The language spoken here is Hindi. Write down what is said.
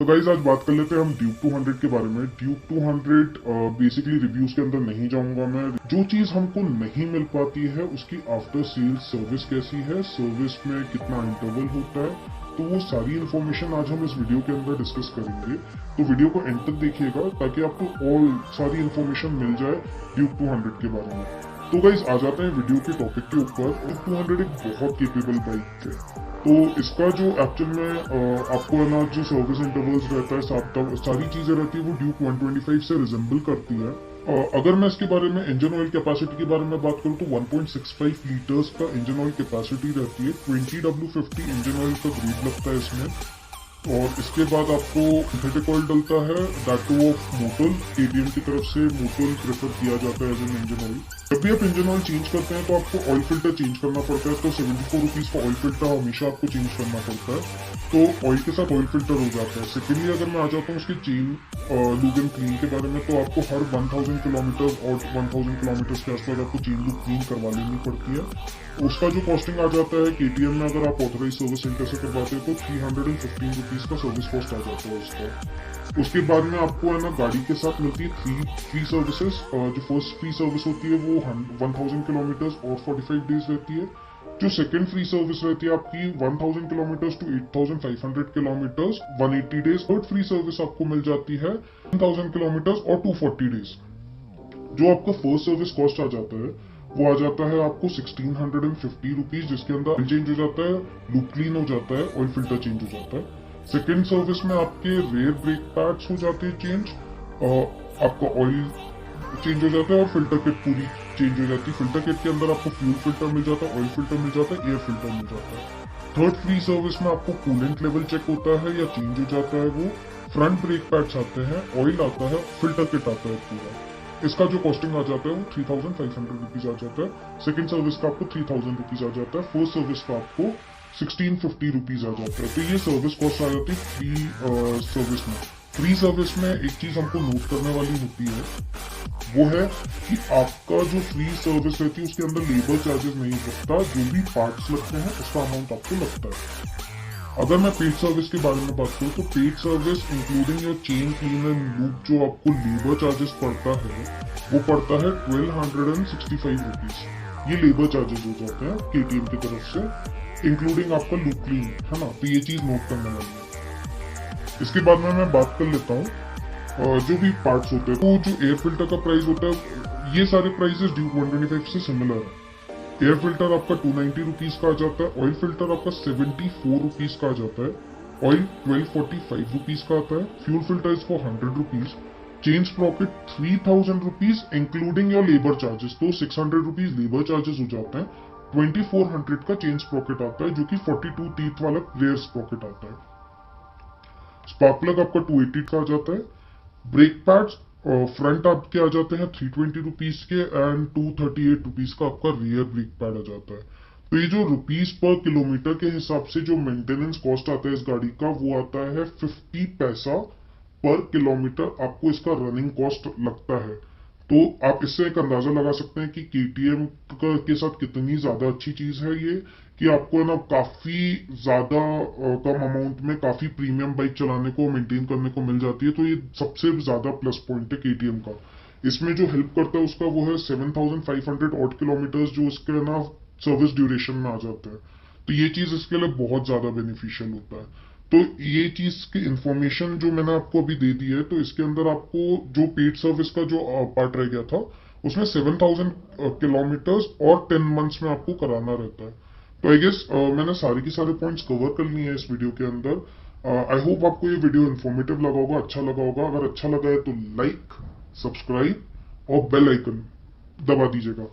तो गाइज आज बात कर लेते हैं हम ड्यूक 200 के बारे में। ड्यूक 200 बेसिकली रिव्यूज के अंदर नहीं जाऊंगा मैं। जो चीज हमको नहीं मिल पाती है उसकी आफ्टर सेल्स सर्विस कैसी है, सर्विस में कितना इंटरवल होता है, तो वो सारी इन्फॉर्मेशन आज हम इस वीडियो के अंदर डिस्कस करेंगे। तो वीडियो को एंड तक देखिएगा ताकि आपको ऑल सारी इन्फॉर्मेशन मिल जाए ड्यूक 200 के बारे में। तो गाइज आ जाते हैं वीडियो के टॉपिक के ऊपर। ड्यूक 200 एक बहुत केपेबल बाइक है। तो इसका जो एक्चुअल में आपको है ना जो सर्विस इंटरवल्स रहता है, सारी चीजें रहती है वो ड्यूक 125 से रिजेंबल करती है। अगर मैं इसके बारे में इंजन ऑयल कैपेसिटी के बारे में बात करूँ तो 1.65 लीटर्स का इंजन ऑयल कैपेसिटी रहती है। 20W50 इंजन ऑयल का ग्रेड लगता है इसमें। और इसके बाद आपको सिंथेटिक ऑयल डलता है, that too of Motul. KTM की तरफ से मोटल प्रेफर किया जाता है एज एन इंजन ऑयल। जब भी आप इंजन ऑयल चेंज करते हैं तो आपको ऑयल फिल्टर चेंज करना पड़ता है। तो 74 रुपीज का ऑयल फिल्टर हमेशा आपको चेंज करना पड़ता है। तो ऑयल के साथ ऑयल फिल्टर हो जाता है। सेकेंडली अगर मैं आ जाता हूँ उसके चेन लूब एंड क्लीन के बारे में, तो आपको हर 1000 किलोमीटर और 1000 किलोमीटर के आसपास आपको चेन लूब क्लीन करवा लेनी पड़ती है। उसका जो कॉस्टिंग आ जाता है केटीएम में, अगर आप ऑथराइज सर्विस सेंटर से करवाते हैं तो 315 रुपीज का सर्विस कॉस्ट आ जाता है उसका। उसके बाद में आपको है ना गाड़ी के साथ मिलती है 3 फ्री सर्विसेज। जो फर्स्ट फ्री सर्विस होती है वो 1000 किलोमीटर और 45 डेज रहती है। जो सेकंड फ्री सर्विस रहती है आपकी 1000 kilometre to 8500 kilometre 180 days. Third free service आपको मिल जाती है 1000 किलोमीटर और 240 डेज। जो आपका फर्स्ट सर्विस कॉस्ट आ जाता है वो आ जाता है आपको 1650 रुपीज, जिसके अंदर चेंज हो जाता है, लूप क्लीन हो जाता है, ऑयल फिल्टर चेंज हो जाता है। सेकेंड सर्विस में आपके रेयर ब्रेक पैड्स हो जाते हैं चेंज, आपका ऑयल चेंज हो जाता है और फिल्टर किट पूरी चेंज हो जाती है। फिल्टर किट के अंदर आपको फ्यूल फिल्टर मिल जाता है, ऑयल फिल्टर मिल जाता है, एयर फिल्टर मिल जाता है। थर्ड फ्री सर्विस में आपको कूलेंट लेवल चेक होता है या चेंज हो जाता है वो। फ्रंट ब्रेक पैड्स आते हैं, ऑयल आता है, फिल्टर किट आता है पूरा। इसका जो कॉस्टिंग आ जाता है वो 3500 रुपीज आ जाता है। सेकंड सर्विस का आपको 3000 रुपीज आ जाता है। फर्स्ट सर्विस का आपको 1650 रुपीज आ जाता है। तो ये सर्विस कॉस्ट आ जाती है फ्री सर्विस में। फ्री सर्विस में एक चीज हमको नोट करने वाली होती है, वो है कि आपका जो फ्री सर्विस रहती है उसके अंदर लेबर चार्जेस नहीं लगता। जो भी पार्ट्स लगते हैं उसका अमाउंट आपको लगता है। अगर मैं पेड सर्विस के बारे में बात करूँ तो paid service including your chain clean and loop जो आपको लेबर चार्जेस पड़ता है वो पड़ता है 1265 रुपीज। ये लेबर चार्जेस हो जाते हैं केटीएम की तरफ से, इंक्लूडिंग आपका लूप क्लीन, है ना। तो ये चीज नोट करने वाली है। इसके बाद में मैं बात कर लेता हूँ जो भी पार्ट्स होते हैं। तो जो एयर फिल्टर का प्राइस होता है, ये सारे प्राइसेस ड्यूक 125 से सिमिलर है। एयर फिल्टर आपका 290 रुपीज का आ जाता है। ऑयल फिल्टर आपका 74 रुपीज का आ जाता है। ऑयल 1245 रुपीज का आता है। फ्यूल फिल्टर इसको 100 rupees. Chain Sprocket 3000 rupees including your labour charges, तो 600 रुपीज लेबर चार्जेस हो जाते हैं। 2400 का चेन स्प्रॉकेट आता है जो कि 42 टीथ वाला रेयर स्प्रॉकेट आता है। स्पार्क प्लग आपका 280 का आ जाता है। ब्रेक पैड्स फ्रंट आपके आ जाते हैं 320 रुपीज के एंड 238 रुपीज का आपका रियर ब्रेक पैड आ जाता है। तो ये जो रुपीज पर किलोमीटर के हिसाब से जो मेंटेनेंस कॉस्ट आता है इस गाड़ी का वो आता है 50 पैसा पर किलोमीटर आपको इसका रनिंग कॉस्ट लगता है। तो आप इससे एक अंदाजा लगा सकते हैं कि केटीएम के साथ कितनी ज्यादा अच्छी चीज है ये, कि आपको है ना काफी ज्यादा कम अमाउंट में काफी प्रीमियम बाइक चलाने को मेंटेन करने को मिल जाती है। तो ये सबसे ज्यादा प्लस पॉइंट है केटीएम का। इसमें जो हेल्प करता है उसका वो है 7500 ऑड किलोमीटर जो इसके ना सर्विस ड्यूरेशन में आ जाते हैं। तो ये चीज इसके लिए बहुत ज्यादा बेनिफिशियल होता है। तो ये चीज की इंफॉर्मेशन जो मैंने आपको अभी दे दी है, तो इसके अंदर आपको जो पेड सर्विस का जो पार्ट रह गया था उसमें 7000 किलोमीटर्स और 10 मंथ्स में आपको कराना रहता है। तो आई गेस मैंने सारे के सारे पॉइंट्स कवर कर लिए हैं इस वीडियो के अंदर। आई होप आपको ये वीडियो इन्फॉर्मेटिव लगा होगा, अच्छा लगा होगा। अगर अच्छा लगा है तो लाइक, सब्सक्राइब और बेल आइकन दबा दीजिएगा।